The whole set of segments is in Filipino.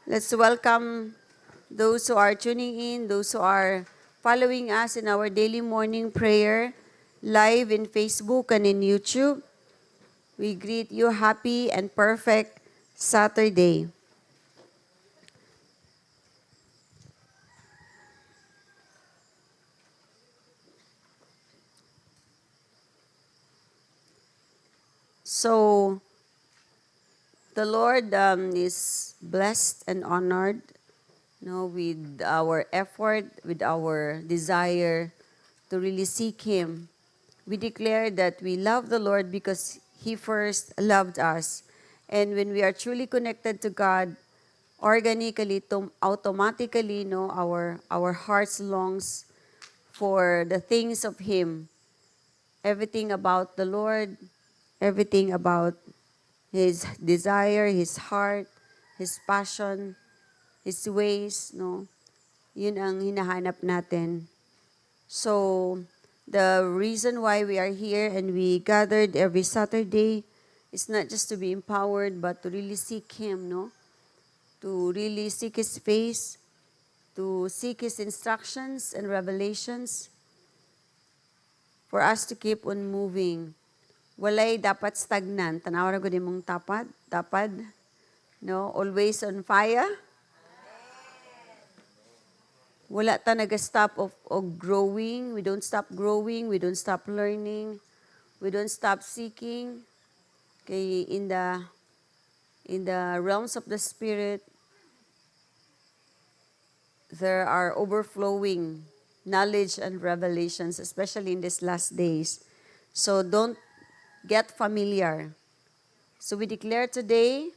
Let's welcome those who are tuning in, those who are following us in our daily morning prayer live in Facebook and in YouTube. We greet you happy and perfect Saturday. So, the Lord is blessed and honored, with our effort, with our desire to really seek Him. We declare that we love the Lord because He first loved us. And when we are truly connected to God, organically, automatically, our hearts longs for the things of Him. Everything about the Lord, everything about His desire, His heart, His passion, His ways, no? Yun ang hinahanap natin. So, the reason why we are here and we gathered every Saturday is not just to be empowered, but to really seek Him, no? To really seek His face, to seek His instructions and revelations, for us to keep on moving. Walay dapat stagnant. Tanawa ko mong tapad, no? Always on fire. Wala ta nag-stop of growing. We don't stop growing. We don't stop learning. We don't stop seeking. Kay in the realms of the Spirit, there are overflowing knowledge and revelations, especially in these last days. So don't get familiar. So we declare today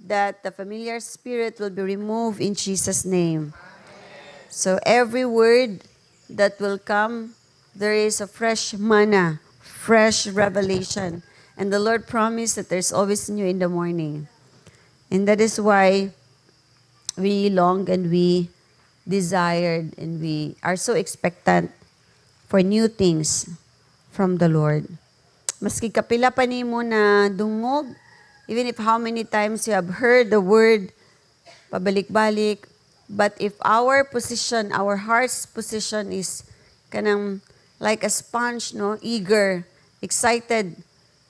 that the familiar spirit will be removed in Jesus' name. So every word that will come, there is a fresh manna, fresh revelation. And the Lord promised that there's always new in the morning. And that is why we long and we desired and we are so expectant for new things from the Lord. Maski kapila pa nimo na dungog, even if how many times you have heard the word pabalik-balik, but if our position, our heart's position is kanang like a sponge, no, eager, excited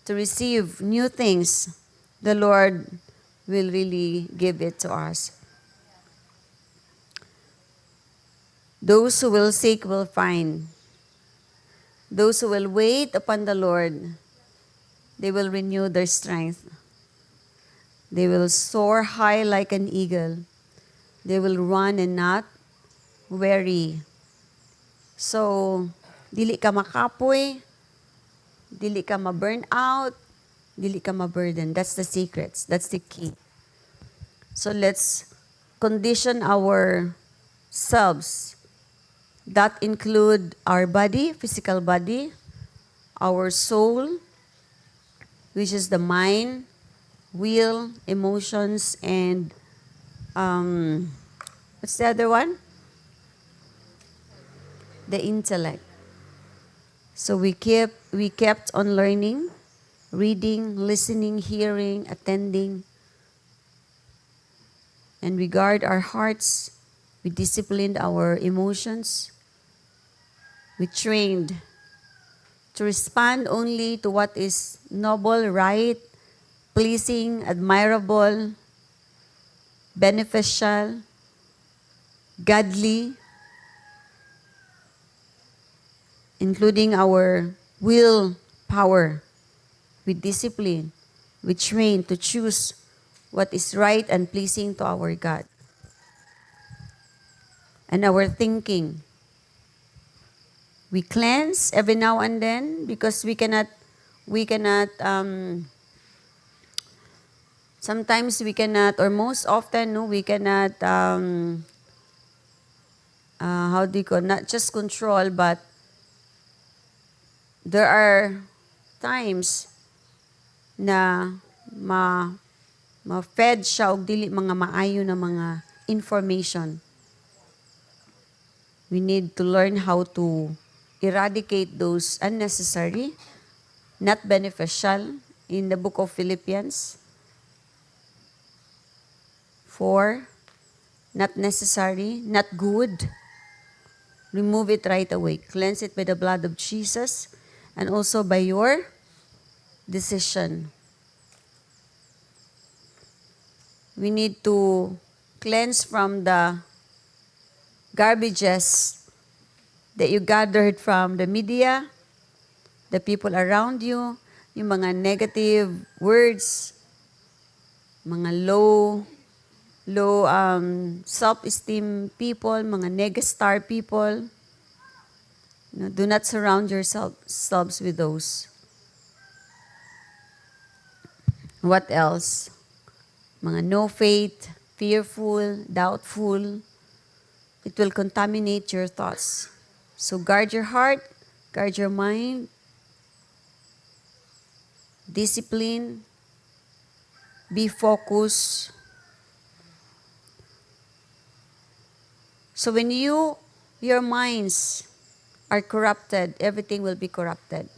to receive new things, the Lord will really give it to us. Those who will seek will find. Those who will wait upon the Lord, they will renew their strength. They will soar high like an eagle. They will run and not weary. So, dili ka makapoy, dili ka ma-burn out, dili ka ma-burden. That's the secrets. That's the key. So let's condition ourselves. That include our body, physical body, our soul, which is the mind, will, emotions, and what's the other one? The intellect. So we kept on learning, reading, listening, hearing, attending, and we guard our hearts. We disciplined our emotions. We trained to respond only to what is noble, right, pleasing, admirable, beneficial, godly, including our will power. We discipline, we train to choose what is right and pleasing to our God. And our thinking. We cleanse every now and then because we cannot, sometimes we cannot, or most often, no, we cannot, not just control, but there are times na ma-fed siya og dili mga maayo na mga information. We need to learn how to eradicate those unnecessary, not beneficial. In the book of Philippians 4, not necessary, not good, remove it right away. Cleanse it by the blood of Jesus and also by your decision. We need to cleanse from the garbages that you gathered from the media, the people around you, yung mga negative words, mga low self-esteem people, mga negastar people. No, do not surround yourselves with those. What else? Mga no faith, fearful, doubtful. It will contaminate your thoughts. So guard your heart, guard your mind, discipline, be focused. So when your minds are corrupted, everything will be corrupted.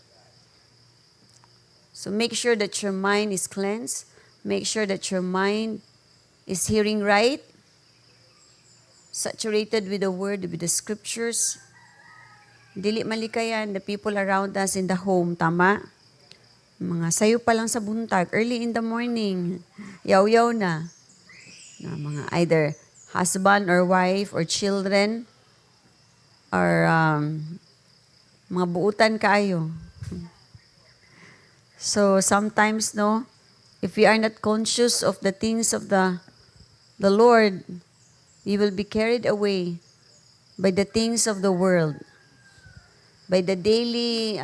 So make sure that your mind is cleansed. Make sure that your mind is hearing right, saturated with the word, with the scriptures. Dili malikayan, the people around us in the home, tama? Mga sayo pa lang sa buntag, early in the morning, yaw-yaw na. Mga either husband or wife or children or mga buutan kayo. So sometimes, no, if we are not conscious of the things of the Lord, we will be carried away by the things of the world, by the daily,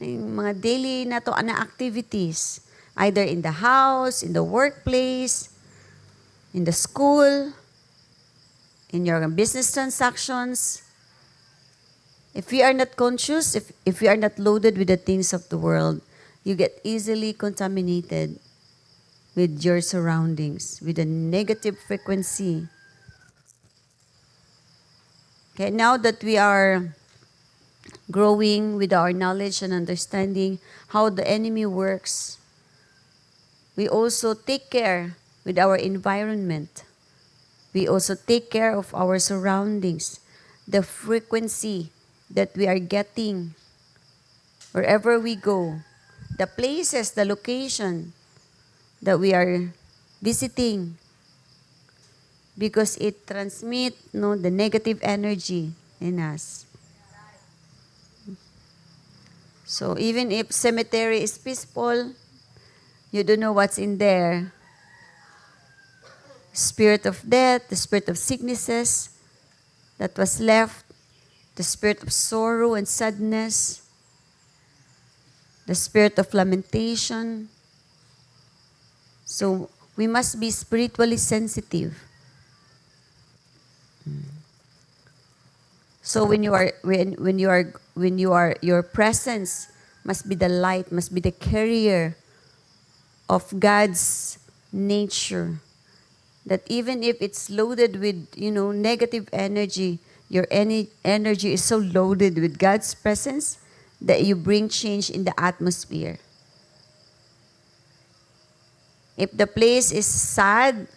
mga daily na to na activities, either in the house, in the workplace, in the school, in your business transactions. If we are not conscious, if we are not loaded with the things of the world, you get easily contaminated with your surroundings, with a negative frequency. Okay, now that we are growing with our knowledge and understanding how the enemy works, we also take care with our environment. We also take care of our surroundings, the frequency that we are getting wherever we go, the places, the location that we are visiting, because it transmits the negative energy in us. So even if cemetery is peaceful, you don't know what's in there. Spirit of death, the spirit of sicknesses that was left, the spirit of sorrow and sadness, the spirit of lamentation. So we must be spiritually sensitive. So when you are your presence must be the light, must be the carrier of God's nature. That even if it's loaded with negative energy, your energy is so loaded with God's presence that you bring change in the atmosphere. If the place is sad,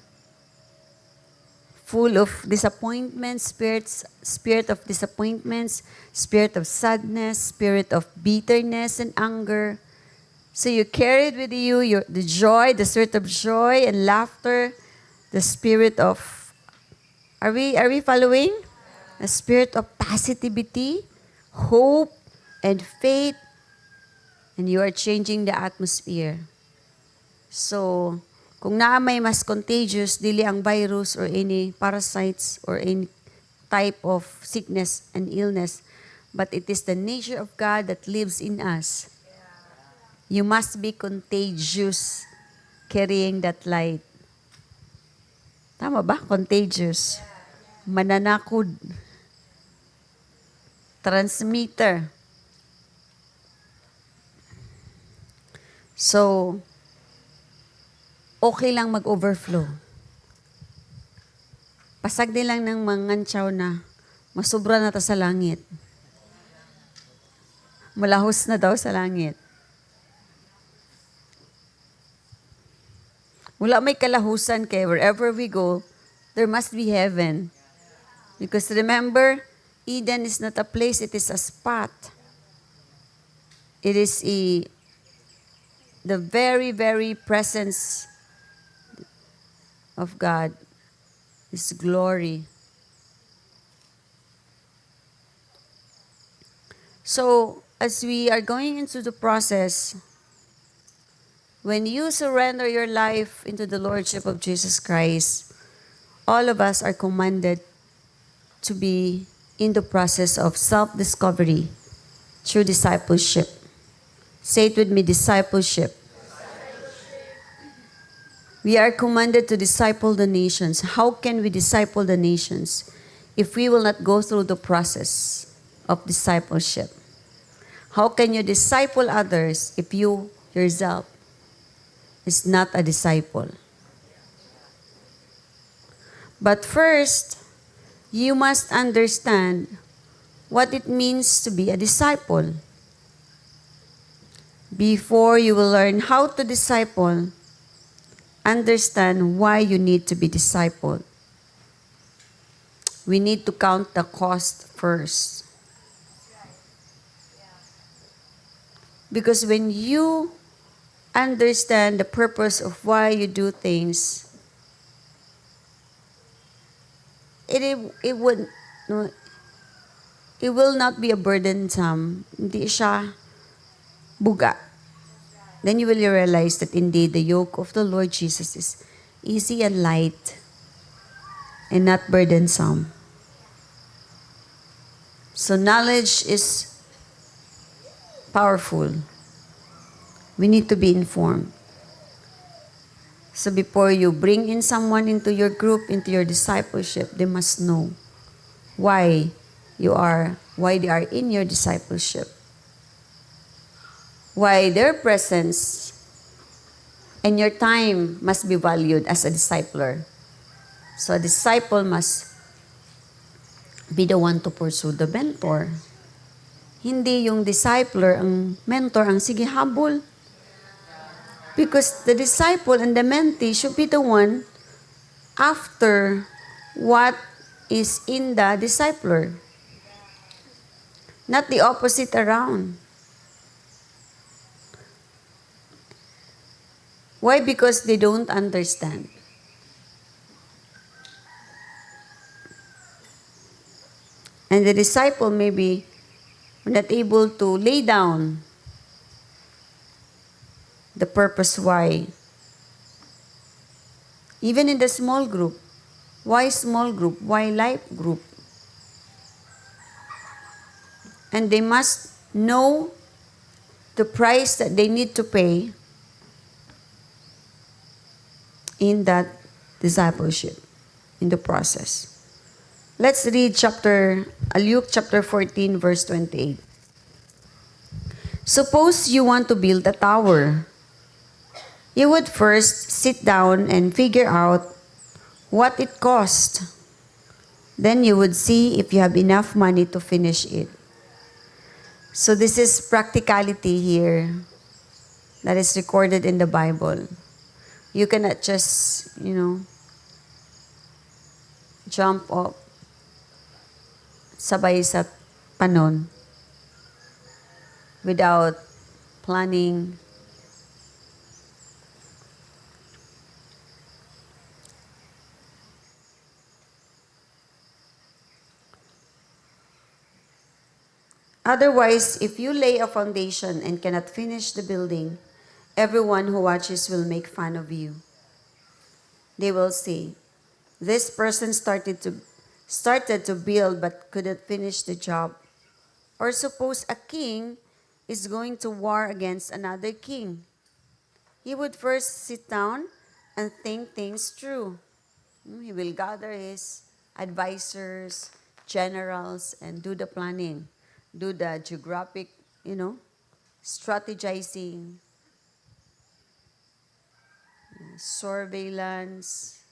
full of disappointment, spirit of disappointments, spirit of sadness, spirit of bitterness and anger, so you carried with you the joy, the spirit of joy and laughter, the spirit of, are we following? The spirit of positivity, hope, and faith, and you are changing the atmosphere. So, kung naa may mas contagious, dili ang virus or any parasites or any type of sickness and illness, but it is the nature of God that lives in us. You must be contagious, carrying that light. Tama ba? Contagious. Mananakod. Transmitter. So, okay lang mag-overflow. Pasag din lang ng mangantsaw na masubra na ta sa langit. Malahos na daw sa langit. Wala may kalahusan kay wherever we go, there must be heaven. Because remember, Eden is not a place, it is a spot. It is the very, very presence of God, His glory. So, as we are going into the process, when you surrender your life into the Lordship of Jesus Christ, all of us are commanded to be in the process of self-discovery through discipleship. Say it with me, discipleship. We are commanded to disciple the nations. How can we disciple the nations if we will not go through the process of discipleship? How can you disciple others if you yourself is not a disciple? But first, you must understand what it means to be a disciple. Before you will learn how to disciple, understand why you need to be discipled. We need to count the cost first. Because when you understand the purpose of why you do things, it would no, it will not be a burdensome. Hindi siya buga. Then you will realize that indeed the yoke of the Lord Jesus is easy and light and not burdensome. So knowledge is powerful. We need to be informed. So before you bring in someone into your group, into your discipleship, they must know why they are in your discipleship. Why their presence and your time must be valued as a discipler. So a disciple must be the one to pursue the mentor. Hindi yung discipler ang mentor ang sige habol. Because the disciple and the mentee should be the one after what is in the discipler. Not the opposite around. Why? Because they don't understand. And the disciple maybe not able to lay down the purpose why. Even in the small group. Why small group? Why life group? And they must know the price that they need to pay in that discipleship, in the process. Let's read Luke chapter 14, verse 28. Suppose you want to build a tower. You would first sit down and figure out what it cost. Then you would see if you have enough money to finish it. So this is practicality here that is recorded in the Bible. You cannot just, jump up sabay sa panon without planning. Otherwise, if you lay a foundation and cannot finish the building, everyone who watches will make fun of you. They will say, this person started to build but couldn't finish the job. Or suppose a king is going to war against another king. He would first sit down and think things through. He will gather his advisors, generals, and do the planning. Do the geographic, strategizing, surveillance,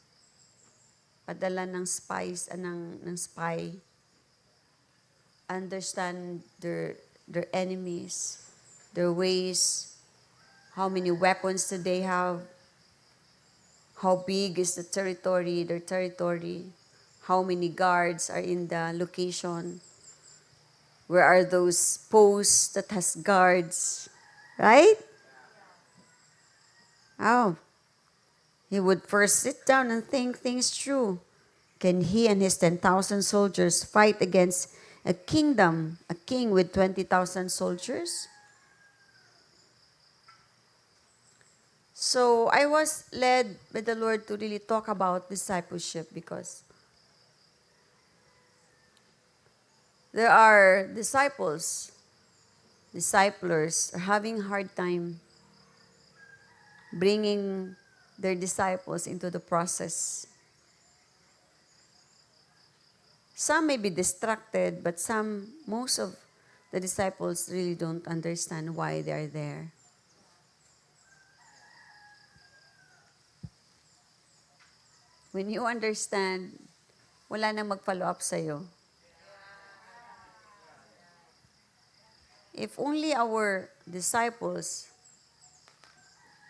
padala ng spies, ng spy, understand their enemies, their ways, how many weapons do they have, how big is their territory, how many guards are in the location, where are those posts that has guards, right? Oh, he would first sit down and think things through. Can he and his 10,000 soldiers fight against a kingdom, a king with 20,000 soldiers? So I was led by the Lord to really talk about discipleship because there are disciplers are having a hard time bringing their disciples into the process. Some may be distracted, but most of the disciples really don't understand why they are there. When you understand, wala nang mag-follow up sa'yo. If only our disciples,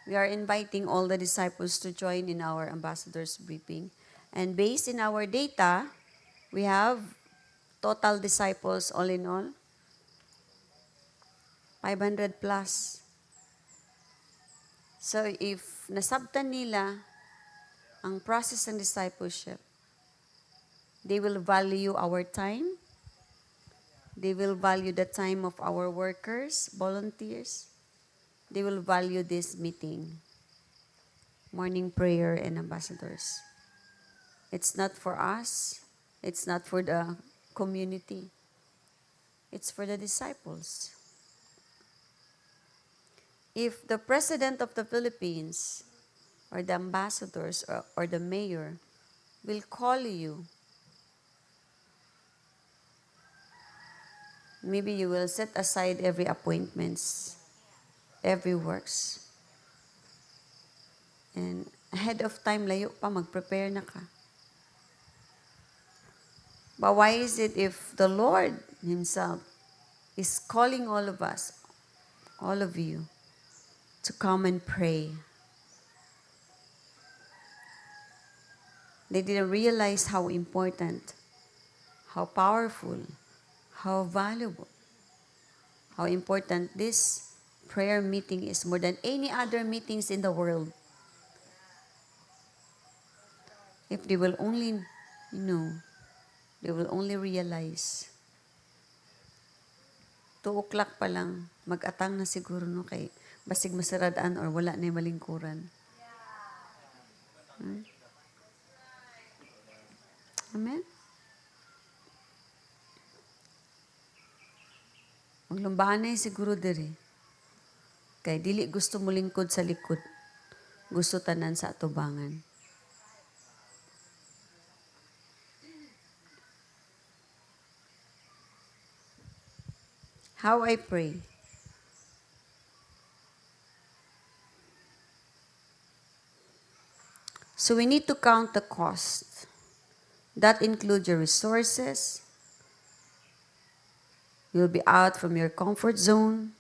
we are inviting all the disciples to join in our ambassadors briefing. And based in our data, we have total disciples all in all, 500 plus. So if nasabtan nila ang process ng discipleship, they will value our time. They will value the time of our workers, volunteers. They will value this meeting, morning prayer and ambassadors. It's not for us. It's not for the community. It's for the disciples. If the President of the Philippines or the ambassadors or the mayor will call you, maybe you will set aside every appointments, every works. And ahead of time, layo pa, mag-prepare na ka. But why is it if the Lord Himself is calling all of us, all of you, to come and pray? They didn't realize how important, how powerful, how valuable, how important this prayer meeting is more than any other meetings in the world. If they will only know, they will only realize. 2 o'clock pa lang, mag-atang na siguro no kay basig masaradaan or wala na yung malingkuran. Amen? Maglumbaan na siguro diri. Kay dili gusto mo lingkod sa likod. Gusto tanan sa atubangan. How I pray. So we need to count the cost. That includes your resources. You'll be out from your comfort zone.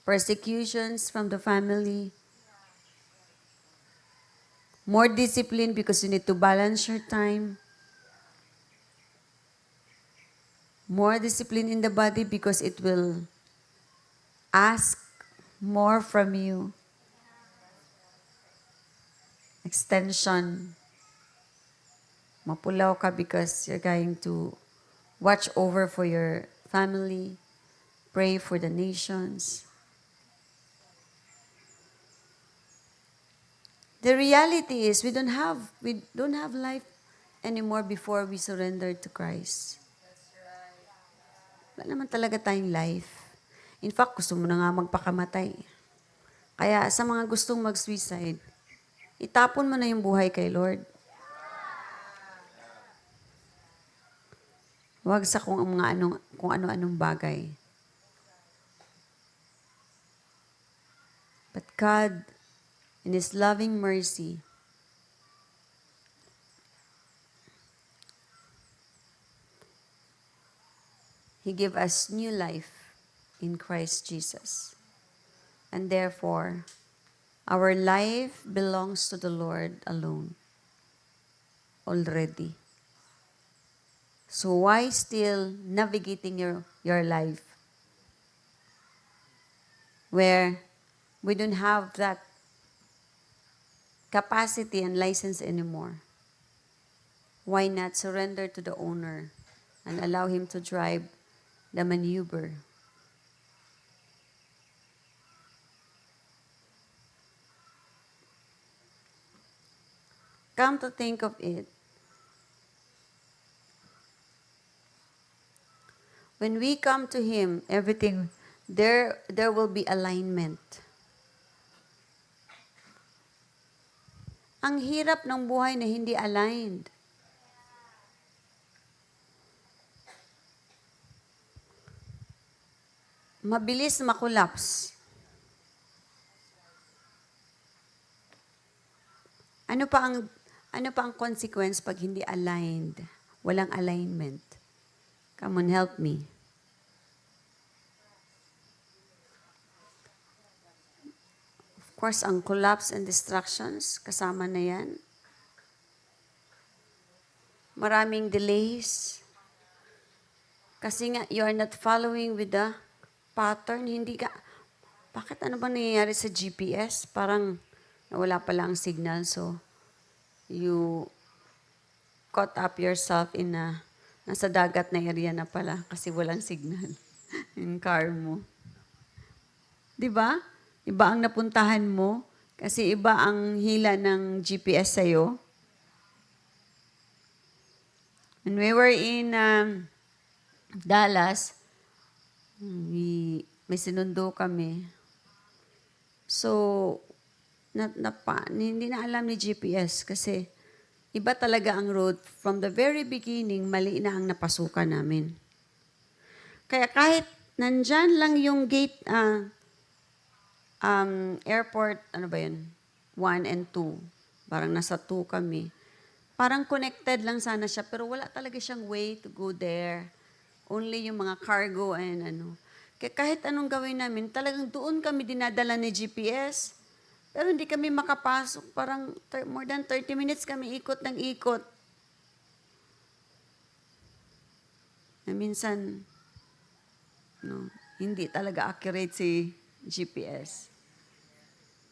Persecutions from the family. More discipline because you need to balance your time. More discipline in the body because it will ask more from you. Extension. Mapulaw ka because you're going to watch over for your family, pray for the nations. The reality is we don't have life anymore before we surrender to Christ. Wala naman talaga tayong life. In fact, gusto mo na nga magpakamatay. Kaya sa mga gustong mag-suicide, itapon mo na yung buhay kay Lord. Huwag sa kung ano-anong bagay. But God, in His loving mercy, He gave us new life in Christ Jesus. And therefore, Our life belongs to the Lord alone already. So why still navigating your life where we don't have that capacity and license anymore? Why not surrender to the owner and allow him to drive the maneuver? Come to think of it, when we come to Him, everything, there will be alignment. Ang hirap ng buhay na hindi aligned. Mabilis makulaps. Ano pa ang consequence pag hindi aligned? Walang alignment. Come on, help me. Of course, ang collapse and distractions, kasama na yan. Maraming delays. Kasi nga, you are not following with the pattern. Hindi ka, bakit ano ba nangyayari sa GPS? Parang nawala pala ang signal. So, you caught up yourself in nasa dagat na area na pala kasi walang signal yung car mo. Di ba? Iba ang napuntahan mo kasi iba ang hila ng GPS sa'yo. When we were in Dallas, may sinundo kami. So, hindi na alam ni GPS kasi iba talaga ang road. From the very beginning, mali na ang napasukan namin. Kaya kahit nandyan lang yung gate, airport, ano ba yun? 1 and 2. Parang nasa 2 kami. Parang connected lang sana siya, pero wala talaga siyang way to go there. Only yung mga cargo and ano. Kaya kahit anong gawin namin, talagang doon kami dinadala ni GPS. Pero hindi kami makapasok. Parang more than 30 minutes kami ikot ng ikot. Na minsan, hindi talaga accurate si GPS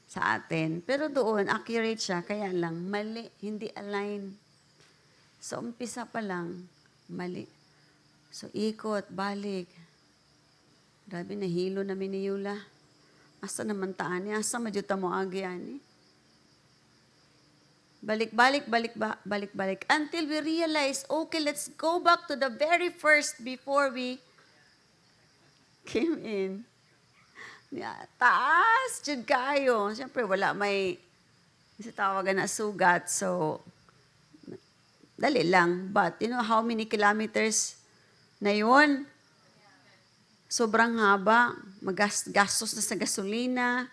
sa atin. Pero doon, accurate siya, kaya lang, mali, hindi align. So, umpisa pa lang, mali. So, ikot, balik. Grabe, nahilo namin ni Yula. Asa naman taan niya? Asa majuta mo agyan eh? Balik-balik, balik-balik. Until we realize, okay, let's go back to the very first before we came in. Taas, jud kayo. Siyempre, wala may tawagan na sugat. So, dali lang. But, you know how many kilometers na yun? Sobrang haba. Gastos na sa gasolina.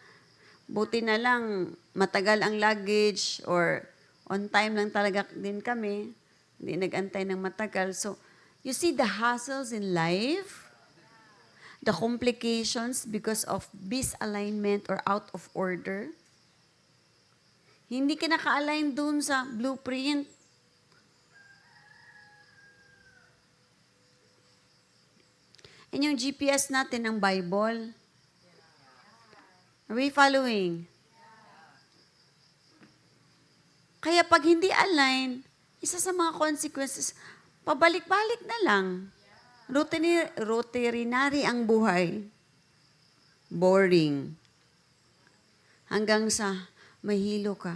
Buti na lang, matagal ang luggage or on time lang talaga din kami. Hindi nag-antay ng matagal. So, you see the hassles in life? The complications because of misalignment or out of order. Hindi ka naka-align dun sa blueprint. And yung GPS natin ng Bible. Are we following? Kaya pag hindi align, isa sa mga consequences, pabalik-balik na lang. Routinary ang buhay. Boring. Hanggang sa mahilo ka.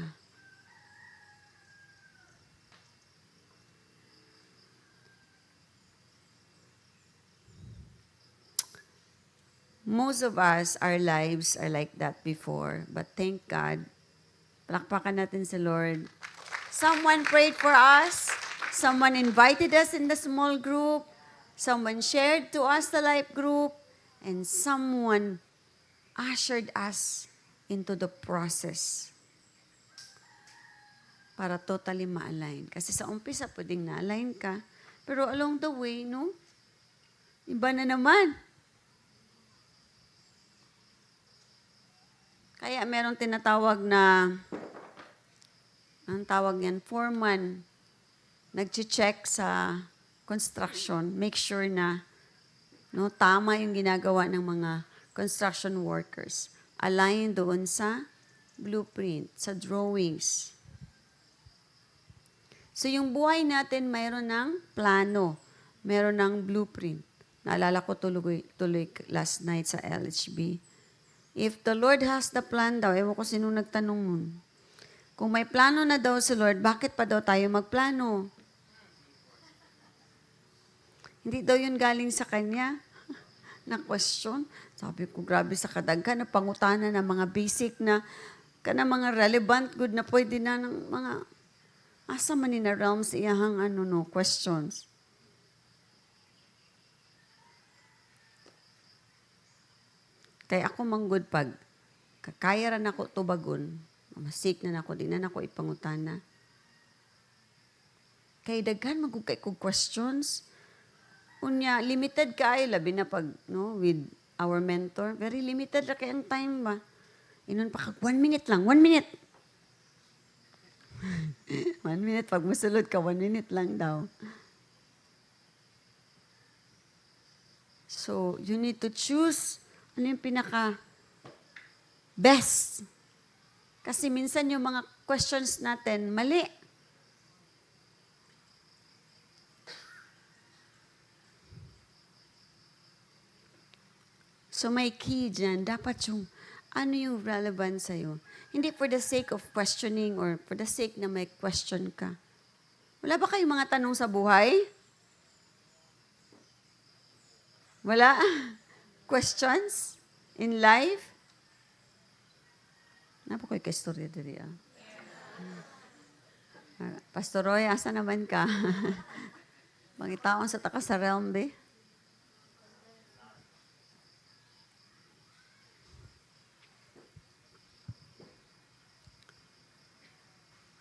Most of us, our lives are like that before. But thank God, palakpakan natin si Lord. Someone prayed for us. Someone invited us in the small group. Someone shared to us the life group, and someone ushered us into the process para totally ma-align. Kasi sa umpisa, pwedeng na-align ka, pero along the way, no? Iba na naman. Kaya merong tinatawag na, ang tawag yan, foreman, nag-check sa construction, make sure na no, tama yung ginagawa ng mga construction workers. Align doon sa blueprint, sa drawings. So yung buhay natin, mayroon ng plano, mayroon ng blueprint. Naalala ko tuloy last night sa LHB. If the Lord has the plan daw, ewan ko sino nagtanong nun. Kung may plano na daw si Lord, bakit pa daw tayo magplano? Hindi daw yun galing sa Kanya na question. Sabi ko, grabe sa kadaghan na pangutana ng mga basic na mga relevant good na pwede na ng mga asa man na realms iyahang questions. Kaya ako manggod pag kakaya ran ako tubagon, masik na nako, di na nako ipangutana. Kay daghan magugay kog questions. Unya, limited kaayo, labi na pag, no, with our mentor. Very limited ra kay ang time ba. Inon pa kag 1 minute lang, 1 minute. 1 minute, pag musulod ka, 1 minute lang daw. So, you need to choose ano yung pinaka best. Kasi minsan yung mga questions natin, mali. So may key dyan, dapat yung ano yung relevant sa'yo. Hindi for the sake of questioning or for the sake na may question ka. Wala ba kayong mga tanong sa buhay? Wala? Questions in life? Napa ko'y kastorya diri Pastor Roy, asa naman ka? Mangitaon sa takas sa realm, be?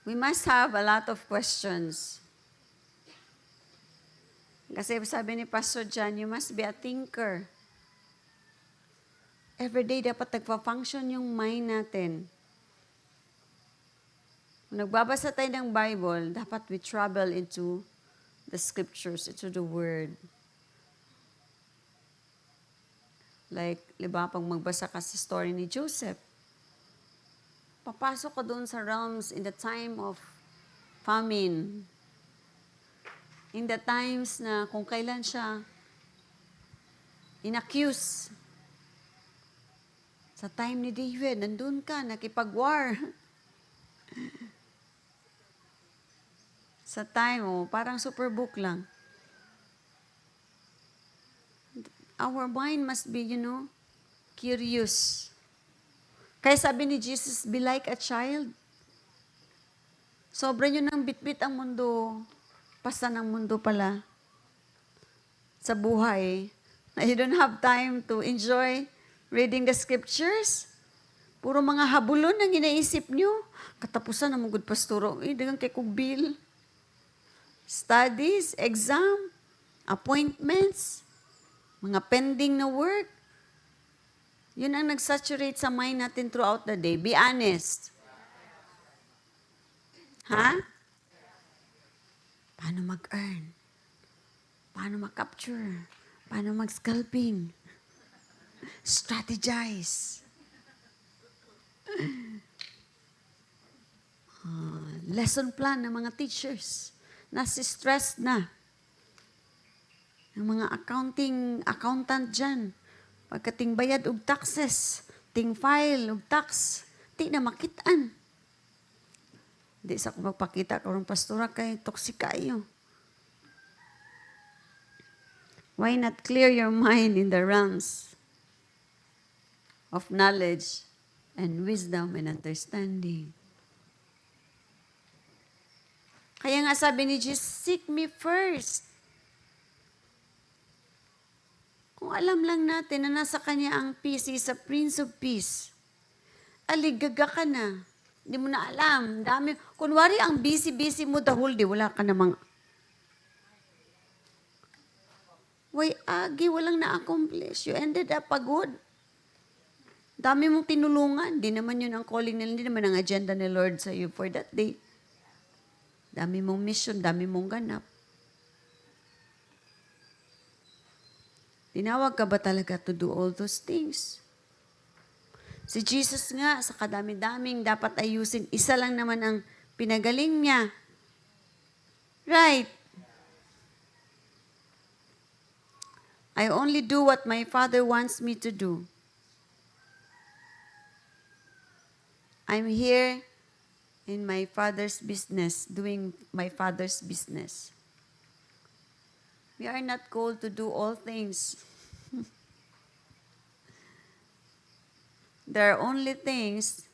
We must have a lot of questions. Kasi sabi ni Pastor John, you must be a thinker. Every day dapat nagpa-function yung mind natin. Kung nagbabasa tayo ng Bible, dapat we travel into the scriptures, into the Word. Like, diba, pag magbasa ka sa story ni Joseph, papasok ka doon sa realms in the time of famine. In the times na kung kailan siya inaccuse. Sa time ni David, nandun ka, nakipag-war. Sa time, parang superbook lang. Our mind must be, curious. Kaya sabi ni Jesus, be like a child. Sobra nyo nang bitbit ang mundo. Pasta ng mundo pala. Sa buhay. Na you don't have time to enjoy reading the scriptures. Puro mga habulon ang inaisip nyo. Katapusan na mong good pasturo. Dagang kay kong bill. Studies, exam, appointments, mga pending na work. Yun ang nag-saturate sa mind natin throughout the day. Be honest. Ha? Paano mag-earn? Paano mag-capture? Paano mag-scalping? Strategize. Lesson plan ng mga teachers. Nasi-stress na. Ang mga accountant dyan. Pagkating bayad og taxes, ting file og tax, di na makitaan. Di sa kung magpakita karong pastora kay toxic kayo. Why not clear your mind in the realms of knowledge and wisdom and understanding? Kaya nga sabi ni Jesus, seek me first. Kung alam lang natin na nasa Kanya ang peace, He's a Prince of Peace, aligaga ka na. Hindi mo na alam. Dami. Kunwari ang busy-busy mo the whole day, wala ka namang walang na-accomplish. You ended up pagod. Dami mong tinulungan. Di naman yun ang calling nila, hindi naman ang agenda ni Lord sa iyo for that day. Dami mong mission, dami mong ganap. Tinawag ka ba talaga to do all those things? Si Jesus nga, sa kadami-daming dapat ayusin, isa lang naman ang pinagaling niya. Right. I only do what my Father wants me to do. I'm here in my Father's business, doing my Father's business. We are not called to do all things. There are only things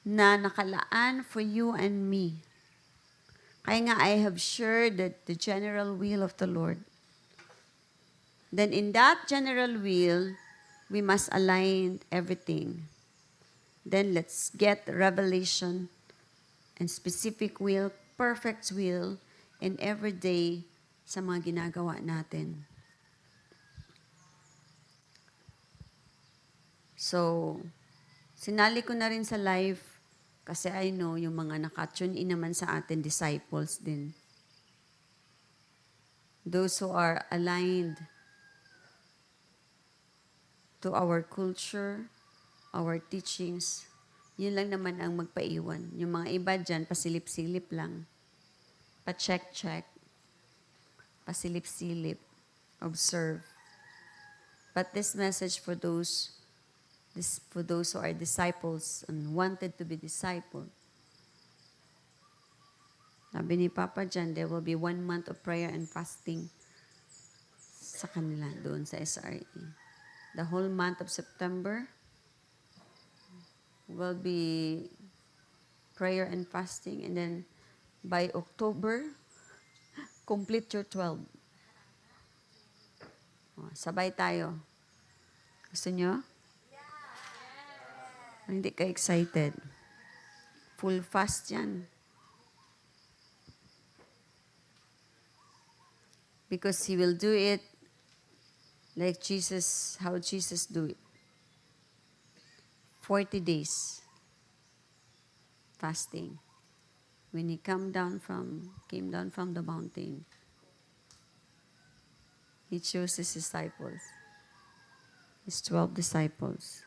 na nakalaan for you and me. Kaya nga, I have shared the general will of the Lord. Then in that general will, we must align everything. Then let's get revelation and specific will, perfect will, in every day sa mga ginagawa natin. So, sinali ko na rin sa live kasi I know yung mga nakatune in naman sa atin, disciples din. Those who are aligned to our culture, our teachings, yun lang naman ang magpaiwan. Yung mga iba dyan, pasilip-silip lang. Pa-check-check. Pasilip-silip. Observe. But this message for those who are disciples and wanted to be discipled. Sabi ni Papa John, there will be 1 month of prayer and fasting sa kanila doon sa SRE. The whole month of September will be prayer and fasting, and then by October, complete your 12. Sabay tayo. Gusto nyo? Hindi ka excited. Full fast yan. Because He will do it like Jesus, how Jesus do it. 40 days fasting. When He came down from the mountain, He chose His disciples, His 12 disciples.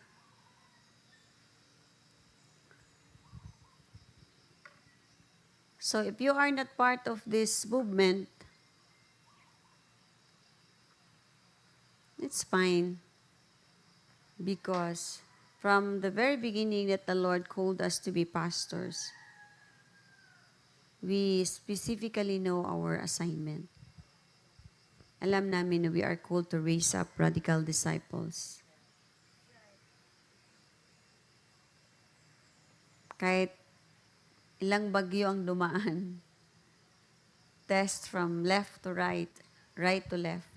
So if you are not part of this movement, it's fine. Because from the very beginning that the Lord called us to be pastors, we specifically know our assignment. Alam namin na we are called to raise up radical disciples. Kahit ilang bagyo ang dumaan, test from left to right, right to left.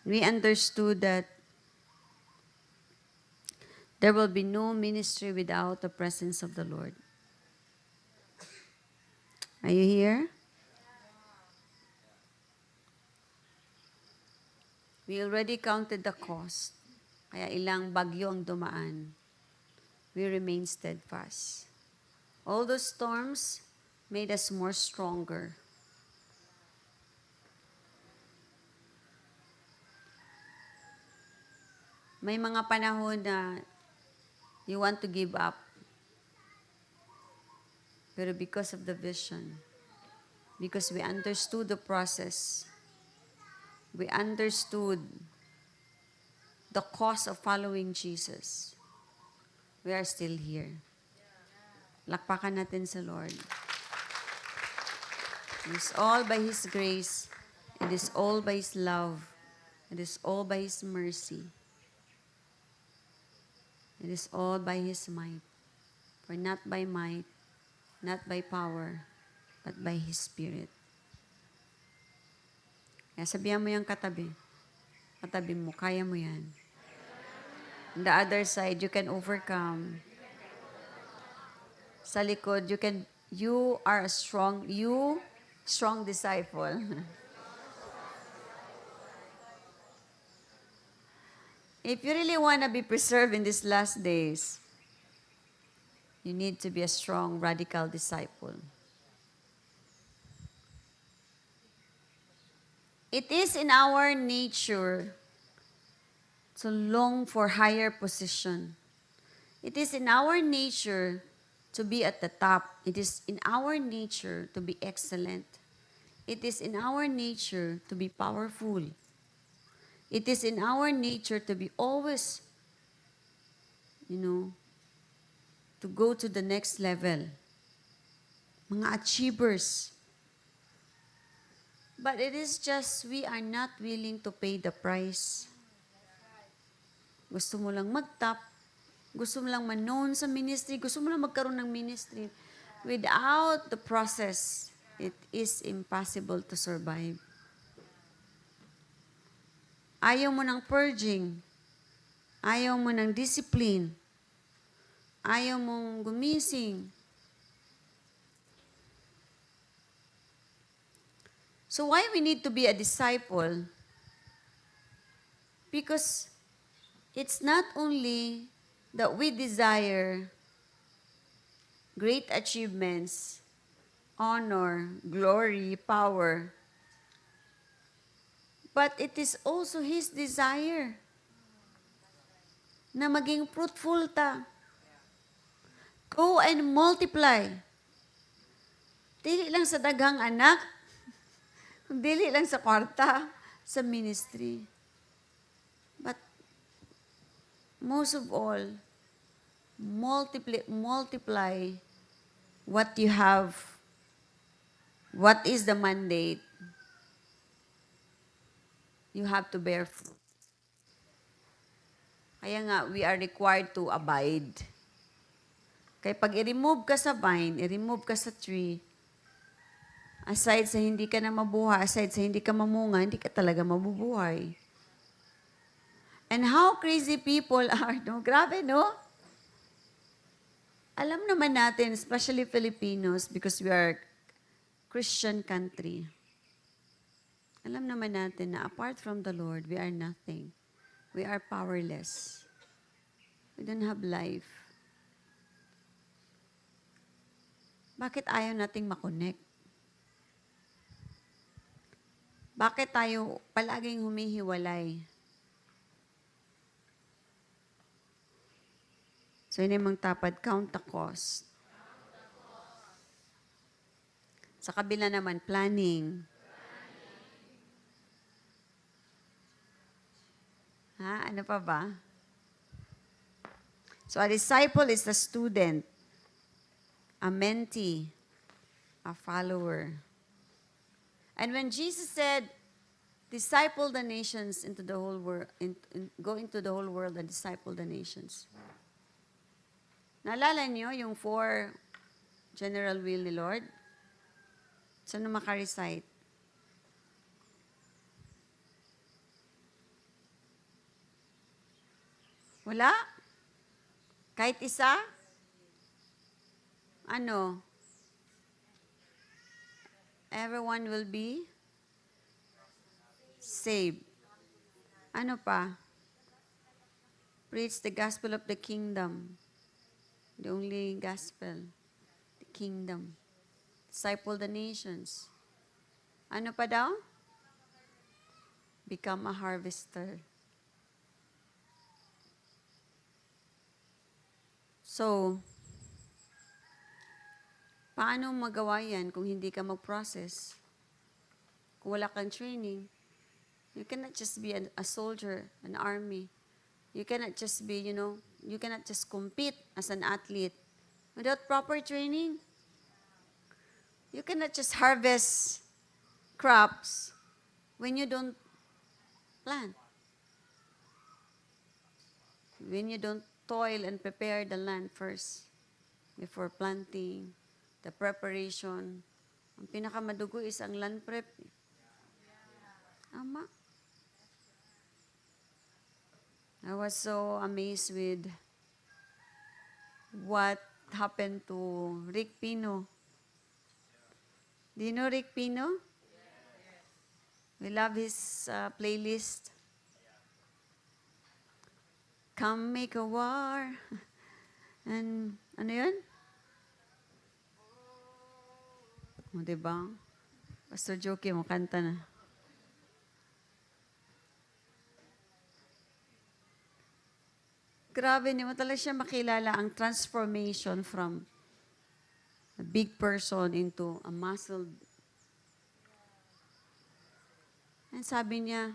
We understood that there will be no ministry without the presence of the Lord. Are you here? We already counted the cost. Kaya ilang bagyo ang dumaan. We remain steadfast. All those storms made us more stronger. May mga panahon na you want to give up. Pero because of the vision, because we understood the process, we understood the cost of following Jesus, we are still here. Lakpakan natin sa Lord. It is all by His grace. It is all by His love. It is all by His mercy. It is all by His might. For not by might, not by power, but by His Spirit. Kaya sabihan mo yung katabi. Katabi mo, kaya mo yan. On the other side, you can overcome. Sa likod, you are a strong disciple. If you really want to be preserved in these last days, you need to be a strong, radical disciple. It is in our nature to long for higher position. It is in our nature to be at the top. It is in our nature to be excellent. It is in our nature to be powerful. It is in our nature to be always, to go to the next level. Mga achievers. But it is just we are not willing to pay the price. Gusto mo lang mag-top, gusto mo lang ma-known sa ministry, gusto mo lang magkaroon ng ministry. Without the process, it is impossible to survive. Ayaw mo ng purging. Ayaw mo ng discipline. Ayaw mong gumising. So why we need to be a disciple? Because it's not only that we desire great achievements, honor, glory, power, but it is also His desire na maging fruitful ta. Go and multiply. Dili lang sa daghang anak, dili lang sa kwarta, sa ministry. But most of all, multiply what you have. What is the mandate? You have to bear fruit. Kaya nga, we are required to abide. Kaya pag i-remove ka sa vine, i-remove ka sa tree, aside sa hindi ka na mabuhay, aside sa hindi ka mamunga, hindi ka talaga mabubuhay. And how crazy people are, no? Grabe, no? Alam naman natin, especially Filipinos, because we are Christian country. Alam naman natin na apart from the Lord, we are nothing. We are powerless. We don't have life. Bakit ayaw nating makonect? Bakit tayo palaging humihiwalay? So, yun yung tapad, count the cost. Sa kabila naman, planning. Ha? Ano pa ba? So, a disciple is a student, a mentee, a follower. And when Jesus said, disciple the nations into the whole world, go into the whole world and disciple the nations. Naalala niyo yung 4 general will ni Lord? Saan maka-recite? Wala? Kahit isa? Ano? Everyone will be saved. Ano pa? Preach the gospel of the kingdom. The only gospel. The kingdom. Disciple the nations. Ano pa daw? Become a harvester. So, paano magawa yan kung hindi ka mag-process? Kung wala kang training, you cannot just be a soldier, an army. You cannot just be, you cannot just compete as an athlete without proper training. You cannot just harvest crops when you don't plant. When you don't toil and prepare the land first before planting, the preparation. Ang pinakamadugo is ang land prep. Ama. I was so amazed with what happened to Rick Pino. Do you know Rick Pino? We love his playlist. Come make a war. And, ano yun? O, diba? Pastor Joki, mo kanta na. Grabe, hindi mo talaga siya makilala ang transformation from a big person into a muscled. And sabi niya,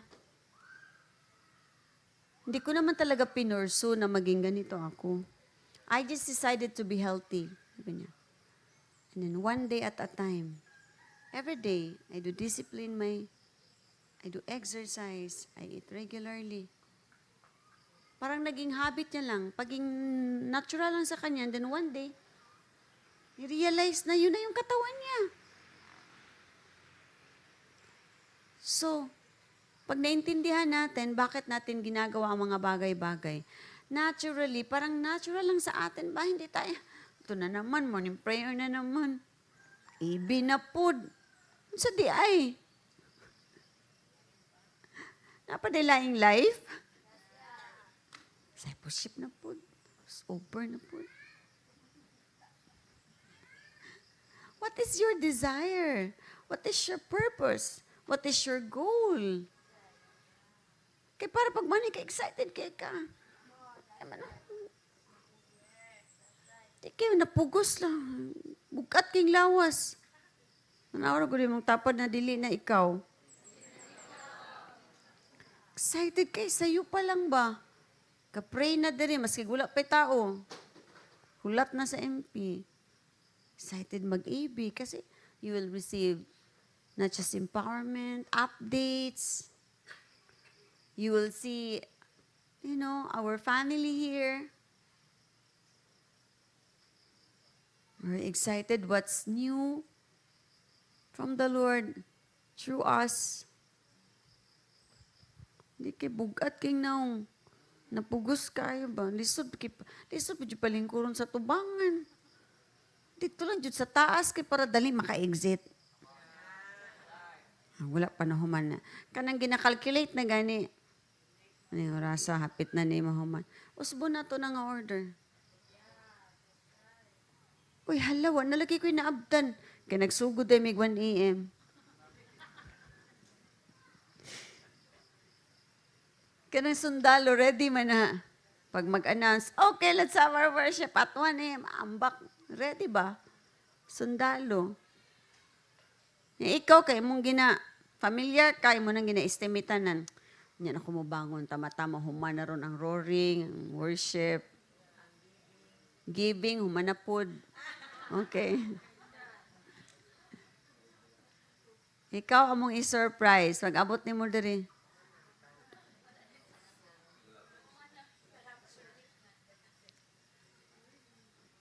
hindi ko naman talaga pinursu na maging ganito ako. I just decided to be healthy. Sabi niya. And then one day at a time, every day, I do I do exercise, I eat regularly. Parang naging habit niya lang, paging natural lang sa kanya, and then one day, i-realize na yun na yung katawan niya. So, pag naintindihan natin, bakit natin ginagawa ang mga bagay-bagay, naturally, parang natural lang sa atin ba? Hindi tayo, ito na naman, morning prayer na naman. Ibi na food. Sa di ay. Napadilaing life. Discipleship na food. Over na food. What is your desire? What is your purpose? What is your goal? Kaya para pag mani ka excited kaya ka. Di kayo napugos lang. Bukat king lawas. Nanawar ko rin mong tapad na dili na ikaw. Excited kayo, sa'yo pa lang ba? Ka-pray na din, maski gula pa tao. Hulat na sa MP. Excited mag-AB kasi you will receive not just empowerment, updates. You will see, our family here. We're excited what's new from the Lord through us. Hindi kay bugat king naong napugos kayo ba? Lisod pa dyan palingkuron sa tubangan. Dito lang dyan sa taas kay para dali maka-exit. Wala pa na human na. Kanang ginakalculate na gani. Ano yung rasa, hapit na ni mahuman. Usbo na to na nga order. Uy, halawa, nalagay ko yung naabdan. Kaya nagsugod ay mig 1 a.m. Kanang sundalo, ready man na. Pag mag-announce, okay, let's have our worship at 1 a.m. Ambak, ready ba? Sundalo. Ikaw kay mong familiar kay mo nang gina-estimatanan. Yan ako mabangon, tama-tama, human na ron ang roaring, ang worship, giving, human na pod. Okay. Ikaw among i-surprise. Pag-abot ni mo diri.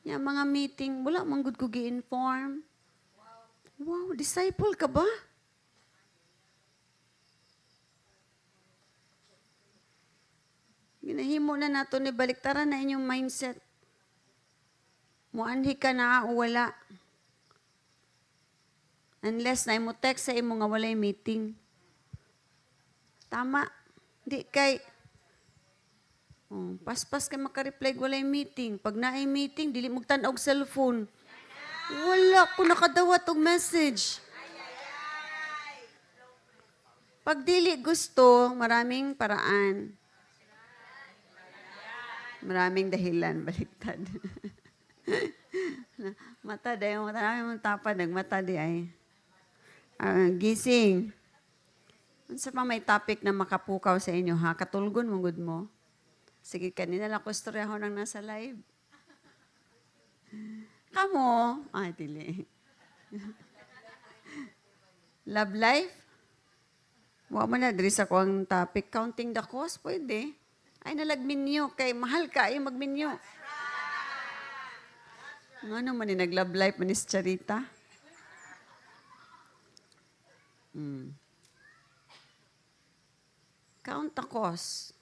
Yung mga meeting, wala man gud ko gi-inform. Wow, disciple ka ba? Ginahimo na nato ni baliktaran na inyong mindset. Muanhi ka na o wala. Unless na imo text sa imo nga walay meeting. Tama. Di kay paspas kay makareply walay meeting. Pag naay meeting, dili mo tan-og cellphone. Wala ko nakadawat og message. Pag dili gusto, maraming paraan. Maraming dahilan, baliktad. Mata dayo, mata namin mong tapad, nagmata di ay. Gising. Unsa pa may topic na makapukaw sa inyo, ha? Katulgon mong good mo. Sige, kanina lang ko istoryaho nang nasa live. Kamo, ay, dili. Love life? Wa man na, diri sa ko ang topic. Counting the cost, pwede. Ay, nalagminyo. Kay mahal ka, ay magminyo. Ano man ni nag-love life man ni Charita? Count the cost.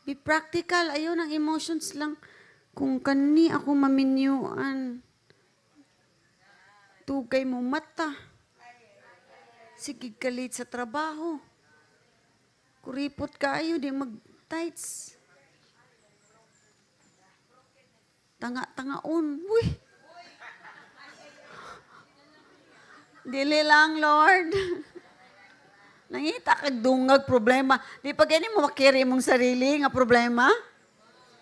Be practical. Ayun, ang emotions lang. Kung kani ako maminyuan, tugay mo mata. Sige kalit sa trabaho. Kuripot kayo, di Appetites. Tanga-tangaon. Uy. Dili lang, Lord. Nangita kag dungag problema. Di pa gani mo makiri mong sarili nga problema?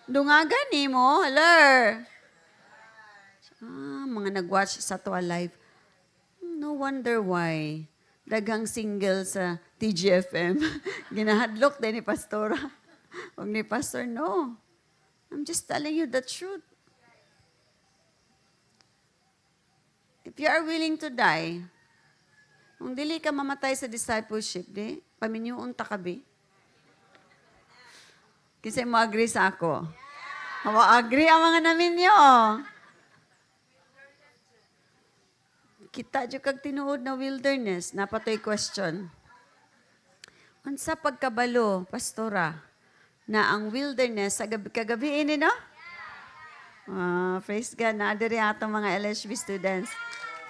Dungagan ni mo, haler. Mga nag-watch sa to live. No wonder why. Daghang single sa TGFM. Ginahadlok din ni Pastora. Huwag ni Pastor, no. I'm just telling you the truth. If you are willing to die, kung dili ka mamatay sa discipleship, di, paminyuon ta kabi. Kasi mo agree sa ako. Agree ang mga namin nyo. Kita dyo kag tinuod na wilderness, napatoy question. Unsa pagkabalo, pastora, na ang wilderness sa kagabiin ni, no? Praise God, naadiri atong mga LHB students.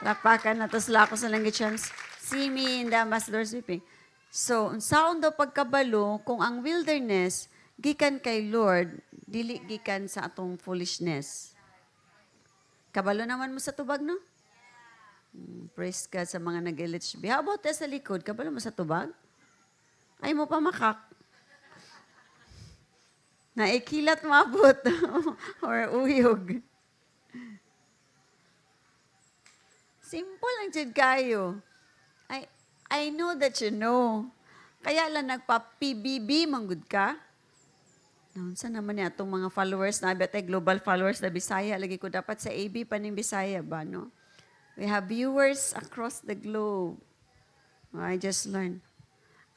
Lakpakan na to sila ako sa language. See me in the ambassador's weeping. So, unsaon daw pagkabalo kung ang wilderness gikan kay Lord, dili gikan sa atong foolishness. Kabalo naman mo sa tubag, no? Praise God sa mga nag-LHB. How about sa likod? Kabalo mo sa tubag? Ay mo pa makak. Naikilat mabot or uyog. Simple lang dyan kayo. I know that you know. Kaya lang nagpa-PBB, manggod ka. Naunsa naman niya itong mga followers na global followers na Bisaya. Lagi ko dapat sa AB pa ng Bisaya ba, no? We have viewers across the globe. I just learned.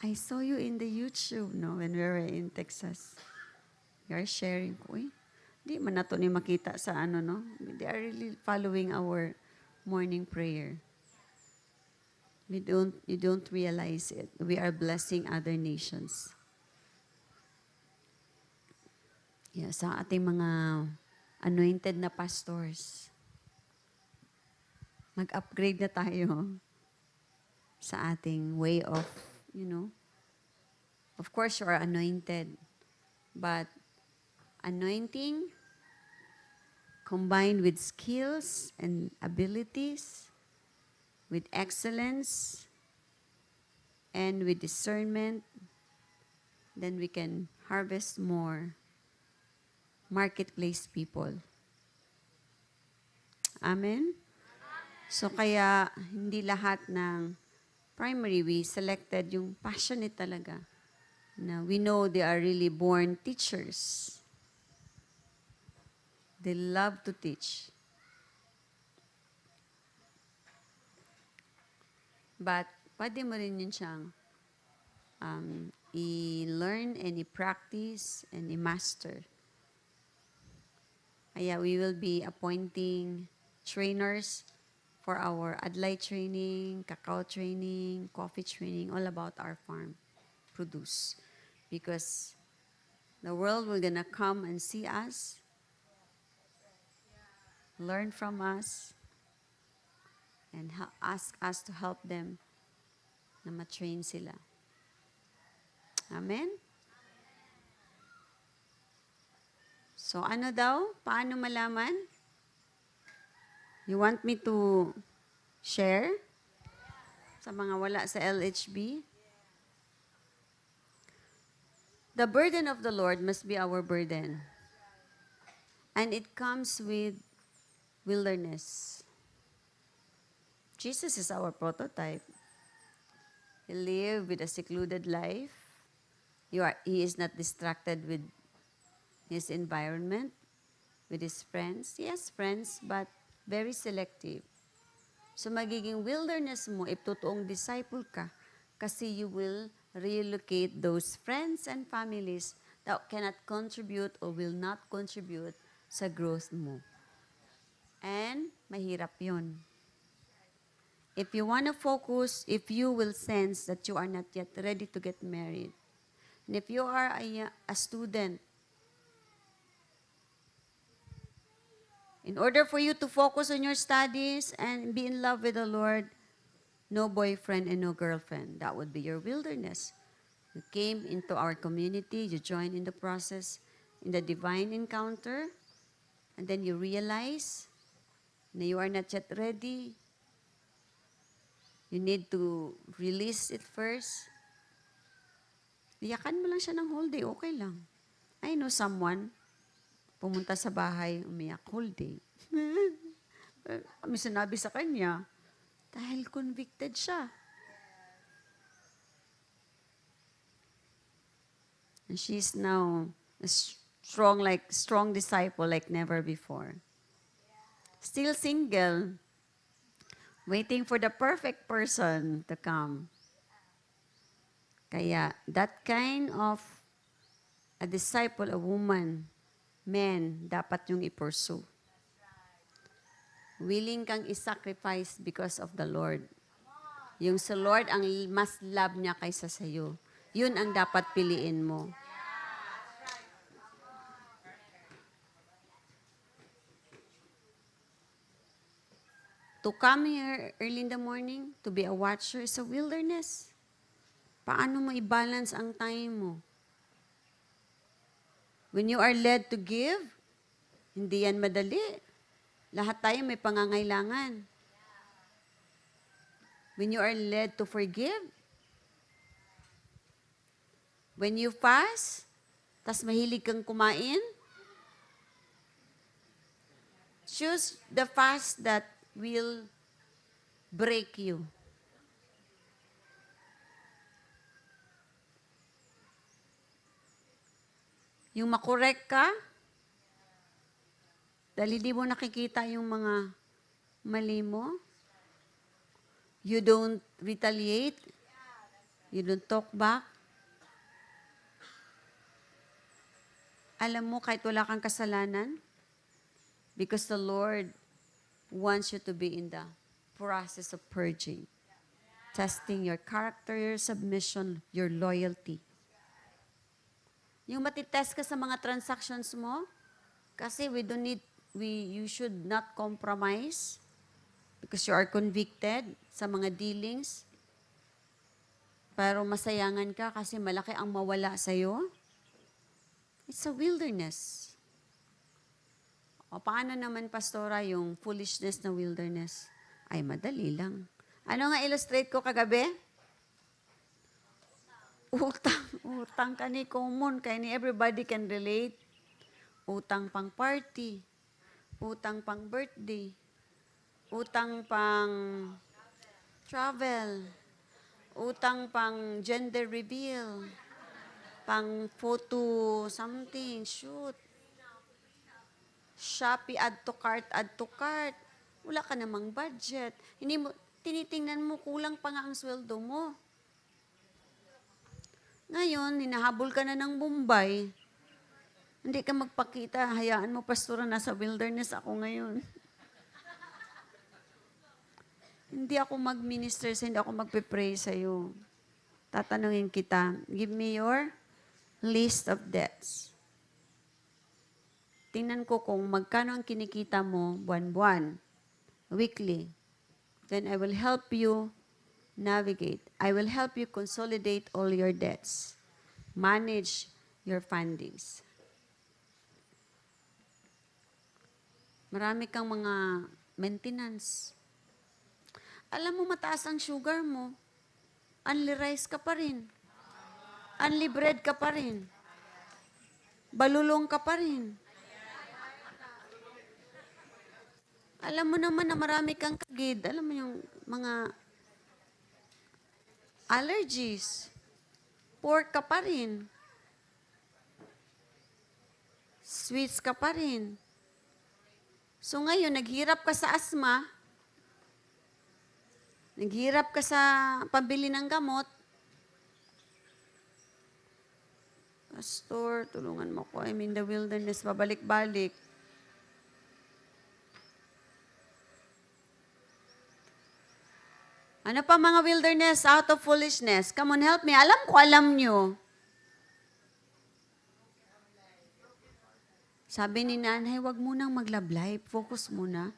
I saw you in the YouTube, no, when we were in Texas. You're sharing ko, eh. Di man nato ni makita sa ano, no? They are really following our morning prayer. You don't realize it. We are blessing other nations. Yeah, sa ating mga anointed na pastors. Mag-upgrade na tayo sa ating way of, of course, you are anointed. But anointing combined with skills and abilities, with excellence, and with discernment, then we can harvest more marketplace people. Amen? So kaya hindi lahat ng primary, we selected yung passionate talaga. Na we know they are really born teachers. They love to teach. But pwede mo rin yun siyang i-learn and i-practice and i-master. Kaya we will be appointing trainers for our adlay training, cacao training, coffee training, all about our farm produce. Because the world will gonna come and see us, learn from us, and ask us to help them na ma-train sila. Amen? So ano daw? Paano malaman? You want me to share sa mga wala sa LHB? The burden of the Lord must be our burden. And it comes with wilderness. Jesus is our prototype. He lived with a secluded life. He is not distracted with his environment, with his friends. He has friends, but very selective. So magiging wilderness mo if totoong disciple ka kasi you will relocate those friends and families that cannot contribute or will not contribute sa growth mo. And mahirap yun. If you want to focus, if you will sense that you are not yet ready to get married, and if you are a student, in order for you to focus on your studies and be in love with the Lord, no boyfriend and no girlfriend. That would be your wilderness. You came into our community, you joined in the process, in the divine encounter, and then you realize na you are not yet ready. You need to release it first. Iyakan mo lang siya ng whole day, okay lang. I know someone, pumunta sa bahay, umiyak whole day. Kami sinabi sa kanya, dahil convicted siya. And she's now a strong disciple like never before. Still single, waiting for the perfect person to come. Kaya that kind of a disciple, a woman, men, dapat yung i-pursue. Willing kang i-sacrifice because of the Lord. Yung sa Lord, ang mas love niya kaysa sa'yo. Yun ang dapat piliin mo. To come here early in the morning, to be a watcher is a wilderness. Paano mo i-balance ang time mo? When you are led to give, hindi yan madali. Lahat tayo may pangangailangan. When you are led to forgive, when you fast, tas mahilig kang kumain, choose the fast that will break you. Yung makorek ka, dahil hindi mo nakikita yung mga mali mo, you don't retaliate, you don't talk back. Alam mo, kahit wala kang kasalanan, because the Lord wants you to be in the process of purging, testing your character, your submission, your loyalty. Yung matitest ka sa mga transactions mo, kasi you should not compromise because you are convicted sa mga dealings. Pero masayangan ka kasi malaki ang mawala sa'yo. It's a wilderness. O paano naman, Pastora, yung foolishness na wilderness? Ay, madali lang. Ano nga illustrate ko kagabi? Utang ka ni common, kaya ni everybody can relate. Utang pang party, utang pang birthday, utang pang travel, utang pang gender reveal, pang photo something, shoot. Shopee, add to cart. Wala ka namang budget. Hindi mo, tinitingnan mo, kulang pa nga ang sweldo mo. Ngayon, hinahabol ka na ng Bombay. Hindi ka magpakita. Hayaan mo, Pastora, nasa wilderness ako ngayon. Hindi ako mag-minister hindi ako magpe-pray sa'yo. Tatanungin kita, give me your list of debts. Tingnan ko kung magkano ang kinikita mo buwan-buwan, weekly. Then I will help you navigate. I will help you consolidate all your debts. Manage your fundings. Marami kang mga maintenance. Alam mo, mataas ang sugar mo. Unli rice ka pa rin. Unli bread ka pa rin. Balulong ka pa rin. Alam mo naman na marami kang kagid. Alam mo yung mga allergies. Pork ka pa rin. Sweets ka pa rin. So ngayon, naghirap ka sa asma, naghirap ka sa pambili ng gamot. Pastor, tulungan mo ko. I'm in the wilderness, babalik-balik. Ano pa mga wilderness out of foolishness? Come on, help me. Alam ko, alam nyo. Sabi ni nanay, wag munang mag-love life. Focus muna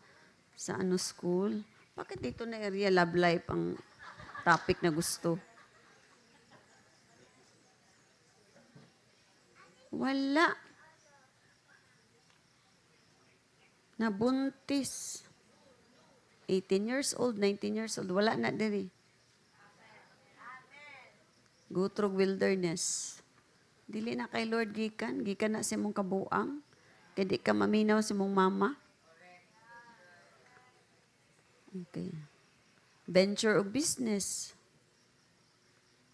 sa school. Bakit dito na area love life ang topic na gusto? Wala. Nabuntis. 18 years old, 19 years old. Wala na diri. Go through wilderness. Dili na kay Lord gikan. Gikan na si mong kabuang. Kaya di ka maminaw si mong mama. Okay. Venture of business.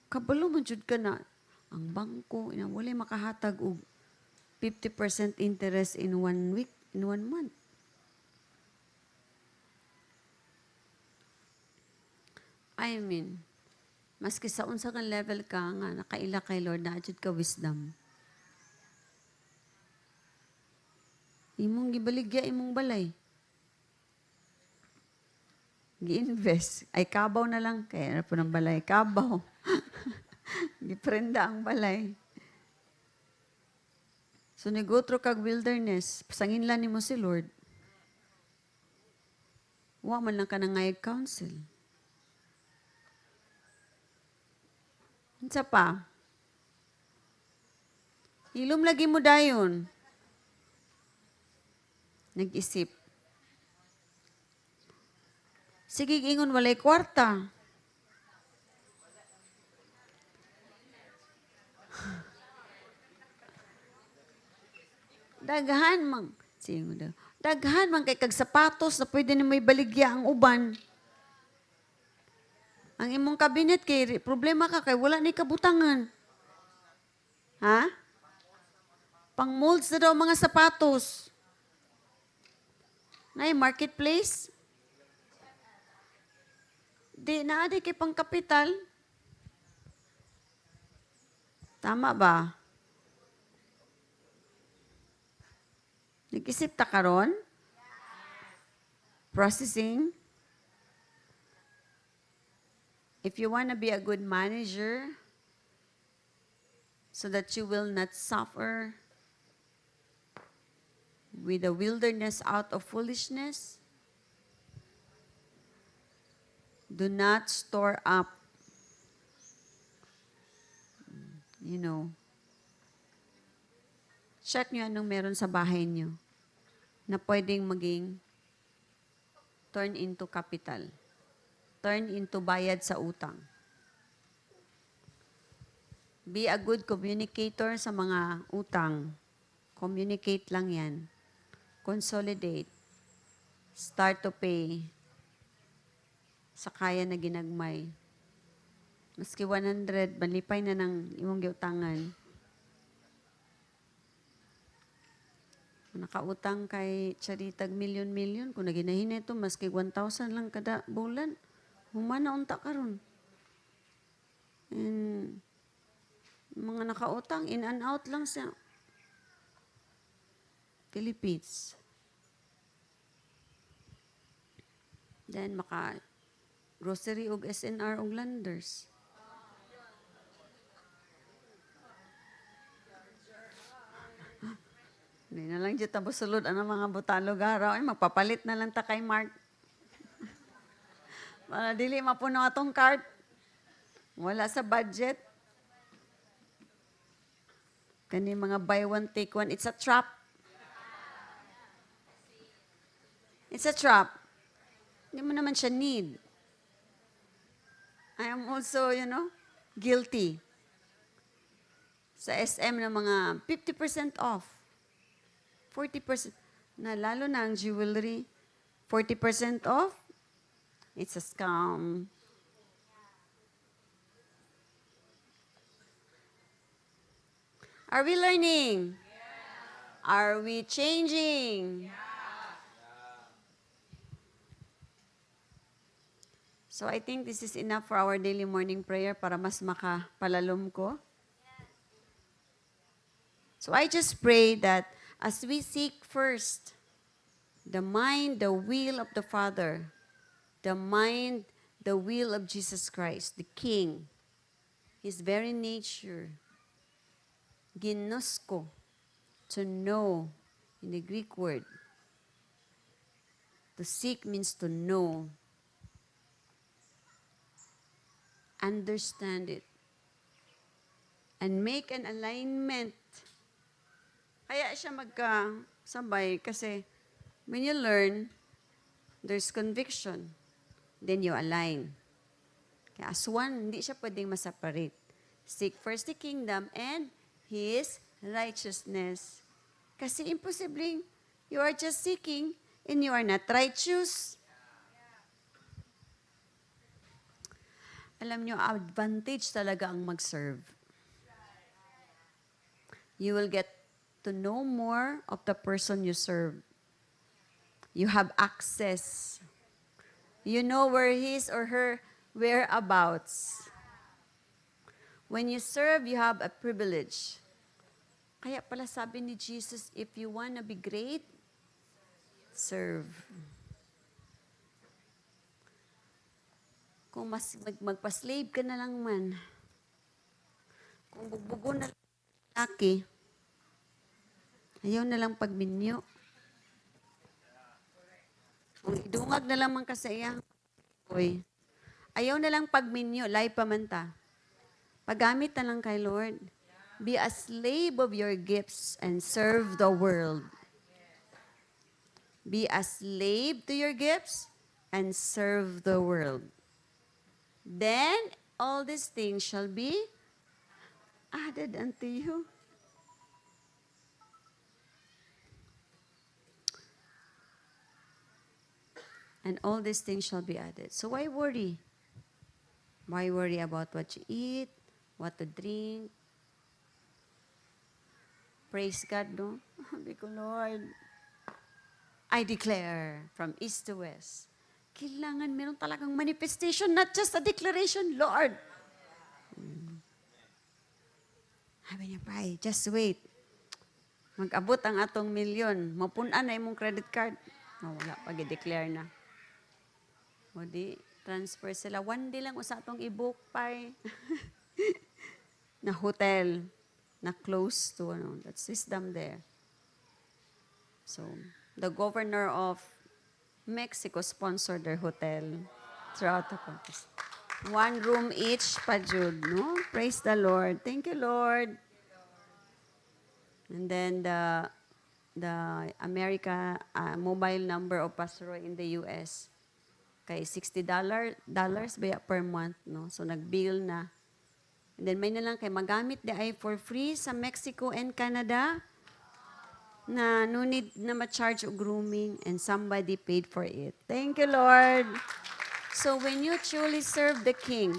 Kabalo man jud ka na. Ang bangko, wala makahatag og 50% interest in 1 week, in 1 month. I mean, maski sa unsa kang level ka nga, nakaila kay Lord, na jud ka wisdom. Imong gibaligya, imong balay. Gi-invest. Ay, kabaw na lang. Kaya na po ng balay. Kabaw. Giprenda ang balay. So, nag-go-through kag wilderness. Pasangin lang ni mo si Lord. Wa man lang ka na ngayag counsel. Unsa pa? Hilom lagi mo dayon. Nag-isip. Sige, ingon walay kwarta. Daghan mang. Sige daw. Daghan man kay kag sapatos na pwede na may baligya ang uban. Ang imong kabinet kay problema ka kay wala ni kabutangan. Ha? Pang molds na daw mga sapatos. Nay marketplace? Di na adi kay pang kapital. Tama ba? Nag-isip ta karon? Processing. If you want to be a good manager, so that you will not suffer with the wilderness out of foolishness, do not store up, check nyo anong meron sa bahay nyo na pwedeng maging turn into capital. Turn into bayad sa utang. Be a good communicator sa mga utang. Communicate lang yan. Consolidate. Start to pay. Sa kaya na ginagmay. Maski 100, malipay na ng imong giutangan. Nakautang kay Charitag milyon-milyon. Kung naginahin ito, maski 1,000 lang kada bulan. Humana unta karon. And mga nakautang, in and out lang sa Philippines. Then maka grocery og SNR og Landers. Hindi na lang dito sulod ang mga butalog araw. Ay, magpapalit na lang ta kay Mark. Para dili mapuno atong cart. Wala sa budget. Kani mga buy one, take one. It's a trap. It's a trap. Hindi mo naman siya need. I am also, guilty. Sa SM na mga 50% off. 40%. Na lalo na ang jewelry. 40% off. It's a scam. Are we learning? Yeah. Are we changing? Yeah. So I think this is enough for our daily morning prayer para mas makapalalom ko. So I just pray that as we seek first the mind, the will of the Father, the mind, the will of Jesus Christ, the King, His very nature, ginosko, to know, in the Greek word. To seek means to know. Understand it. And make an alignment Kaya siya magkasabay kasi when you learn, there's conviction. Then you align. Kaya as one, hindi siya pwedeng maseparate. Seek first the kingdom and His righteousness. Kasi imposibleng you are just seeking and you are not righteous. Alam nyo, advantage talaga ang mag-serve. You will get to know more of the person you serve. You have access. You know where his or her whereabouts. When you serve, you have a privilege. Kaya pala sabi ni Jesus, if you wanna be great, serve. Kung magpa-slave ka na lang man, kung bugbugo na lang laki, ayaw na lang pagminyo. Kung idungag na lang man ka sa iyang ayaw na lang pagminyo, lay pa man ta. Paggamit na lang kay Lord. Be a slave of your gifts and serve the world. Be a slave to your gifts and serve the world. Then all these things shall be added unto you. And all these things shall be added. So why worry? Why worry about what you eat, what to drink? Praise God, no? Because Lord, I declare from east to west, kailangan meron talagang manifestation, not just a declaration, Lord. Sabi niya, pray, just wait. Mag-abot ang atong milyon. Mapunan na imong credit card. Wala, pag-declare na. O di, transfer sila. One day lang usa atong i-book, pay. Na hotel. Na close to, that system there. So, the governor of Mexico sponsored their hotel throughout the country. One room each pa jud, no? Praise the Lord. Thank you, Lord. And then the America mobile number of Pastor Roy in the US kay $60 baya per month, no? So nag-bill na. And then may na lang kay magamit di ay for free sa Mexico and Canada na no need na ma-charge og grooming and somebody paid for it. Thank you, Lord. So when you truly serve the King,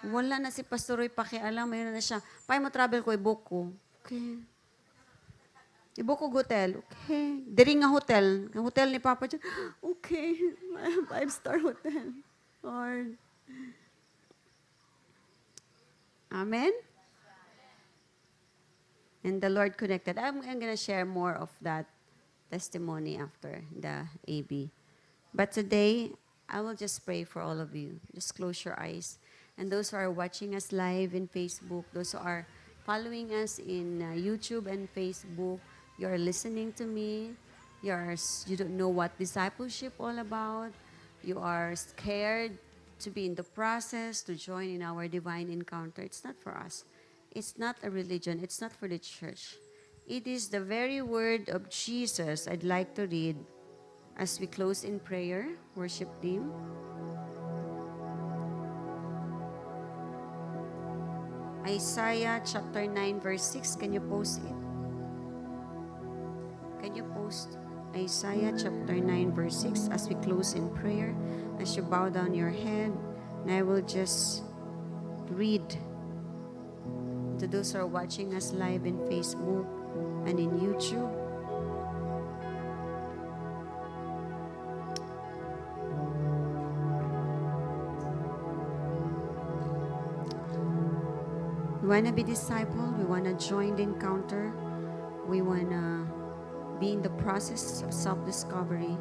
wala na si Pastor Roy pakialam, mayroon na siya, pay mo travel ko, i-book ko. Okay. I-book ko hotel. Okay. Diri nga hotel. Ang hotel ni Papa dyan, okay. 5-star hotel. Lord. Amen? And the Lord connected. I'm going to share more of that testimony after the AB. But today, I will just pray for all of you. Just close your eyes. And those who are watching us live in Facebook, those who are following us in YouTube and Facebook, you are listening to me. You don't know what discipleship all about. You are scared to be in the process, to join in our divine encounter. It's not for us. It's not a religion. It's not for the church. It is the very word of Jesus I'd like to read as we close in prayer, worship team. Isaiah chapter 9 verse 6. Can you post it? Can you post Isaiah chapter 9 verse 6 as we close in prayer? As you bow down your head, and I will just read to those who are watching us live in Facebook and in YouTube. We want to be discipled. We want to join the encounter. We want to be in the process of self-discovery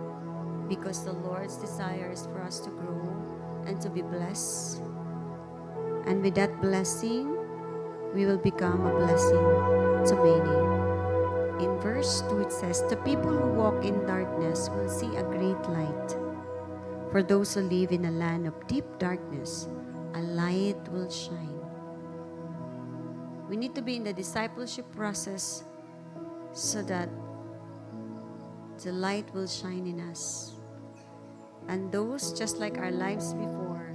because the Lord's desire is for us to grow and to be blessed. And with that blessing, we will become a blessing to many. In verse 2, it says, "The people who walk in darkness will see a great light. For those who live in a land of deep darkness, a light will shine." We need to be in the discipleship process so that the light will shine in us. And those, just like our lives before,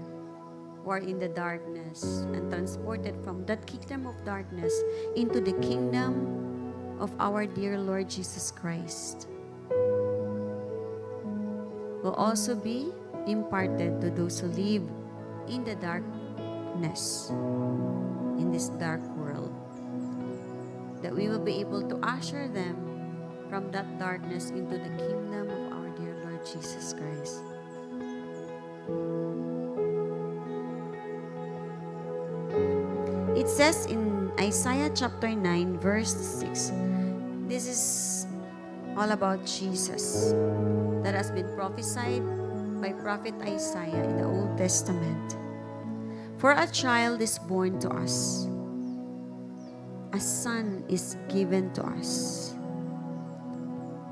who are in the darkness and transported from that kingdom of darkness into the kingdom of our dear Lord Jesus Christ, will also be imparted to those who live in the darkness, in this dark world. That we will be able to usher them from that darkness into the kingdom of our dear Lord Jesus Christ. It says in Isaiah chapter 9, verse 6, this is all about Jesus that has been prophesied by prophet Isaiah in the Old Testament. For a child is born to us, a son is given to us.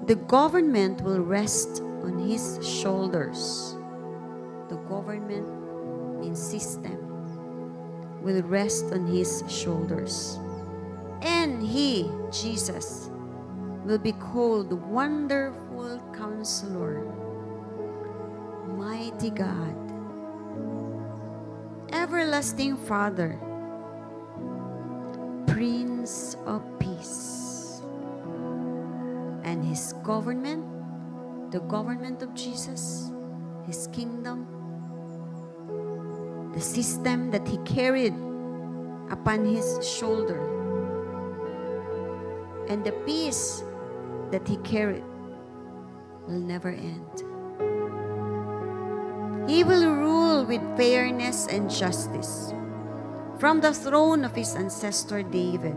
The government will rest on his shoulders. The government means system will rest on his shoulders. And he, Jesus, will be called Wonderful Counselor, Mighty God, Everlasting Father, Prince of Peace. And his government, the government of Jesus, his kingdom, the system that he carried upon his shoulder, and the peace that he carried will never end. He will rule with fairness and justice from the throne of his ancestor David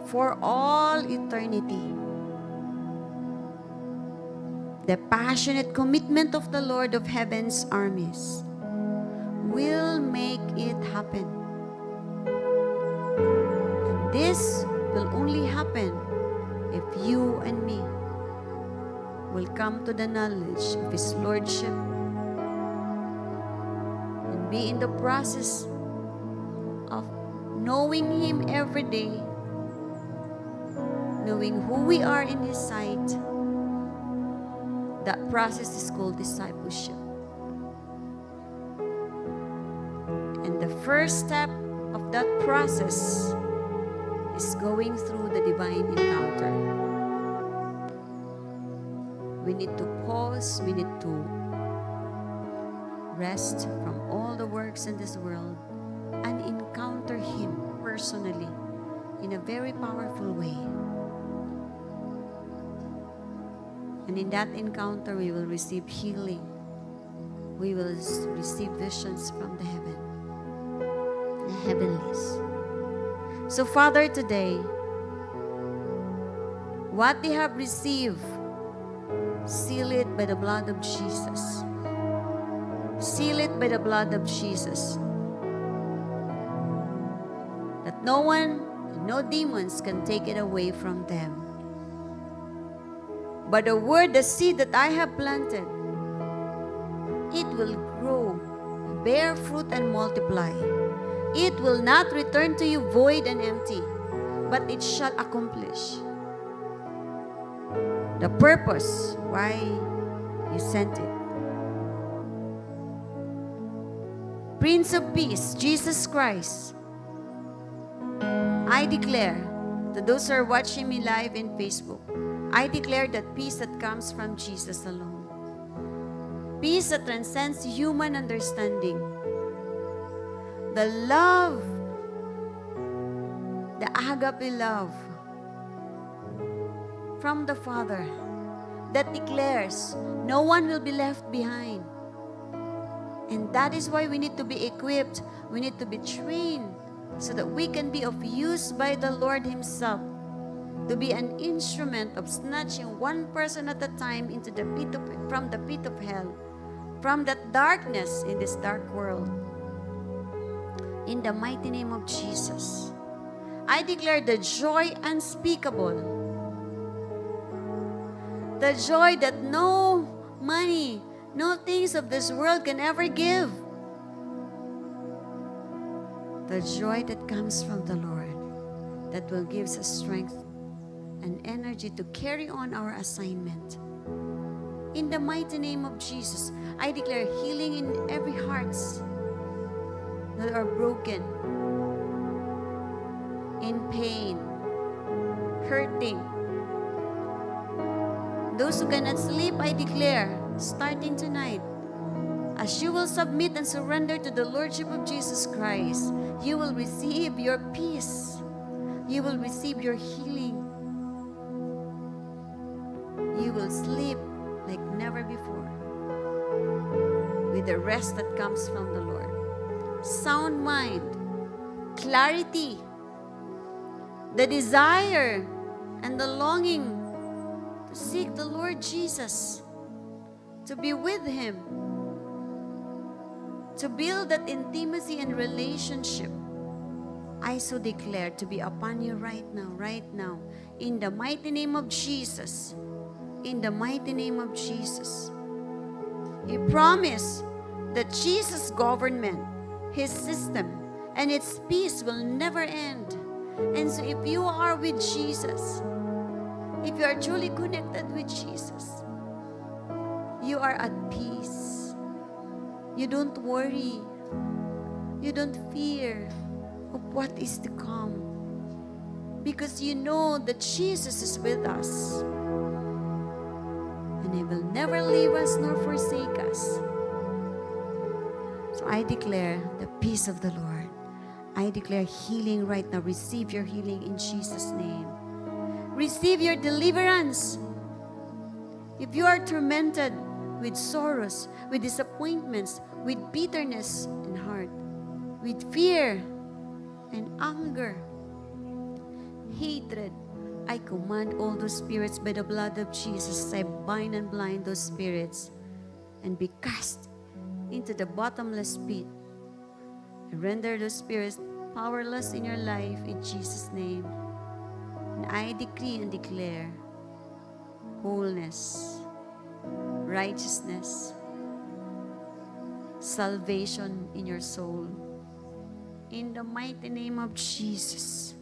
for all eternity. The passionate commitment of the Lord of Heaven's armies will make it happen. And this will only happen if you and me will come to the knowledge of His Lordship and be in the process of knowing Him every day, knowing who we are in His sight. That process is called discipleship. And the first step of that process is going through the divine encounter. We need to pause, we need to rest from all the works in this world and encounter Him personally in a very powerful way. And in that encounter, we will receive healing. We will receive visions from the heavenlies. So, Father, today, what they have received, seal it by the blood of Jesus. Seal it by the blood of Jesus. That no one, no demons can take it away from them. But the word, the seed that I have planted, it will grow, bear fruit and multiply. It will not return to you void and empty, but it shall accomplish the purpose why you sent it. Prince of Peace, Jesus Christ, I declare to those who are watching me live in Facebook, I declare that peace that comes from Jesus alone. Peace that transcends human understanding. The love, the agape love from the Father that declares no one will be left behind. And that is why we need to be equipped, we need to be trained so that we can be of use by the Lord Himself, to be an instrument of snatching one person at a time into the pit of, from the pit of hell, from that darkness in this dark world. In the mighty name of Jesus, I declare the joy unspeakable, the joy that no money, no things of this world can ever give, the joy that comes from the Lord, that will give us strength and energy to carry on our assignment. In the mighty name of Jesus, I declare healing in every hearts that are broken, in pain, hurting. Those who cannot sleep, I declare, starting tonight, as you will submit and surrender to the Lordship of Jesus Christ, you will receive your peace. You will receive your healing. You will sleep like never before, with the rest that comes from the Lord. Sound mind, clarity, the desire and the longing to seek the Lord Jesus, to be with Him, to build that intimacy and relationship. I so declare to be upon you right now, in the mighty name of Jesus. In the mighty name of Jesus. He promised that Jesus' government, His system, and its peace will never end. And so if you are with Jesus, if you are truly connected with Jesus, you are at peace. You don't worry. You don't fear of what is to come, because you know that Jesus is with us, and He will never leave us nor forsake us. So I declare the peace of the Lord. I declare healing right now. Receive your healing in Jesus' name. Receive your deliverance. If you are tormented with sorrows, with disappointments, with bitterness in heart, with fear and anger, hatred, I command all those spirits by the blood of Jesus. I bind and blind those spirits and be cast into the bottomless pit. I render those spirits powerless in your life in Jesus' name. And I decree and declare wholeness, righteousness, salvation in your soul. In the mighty name of Jesus.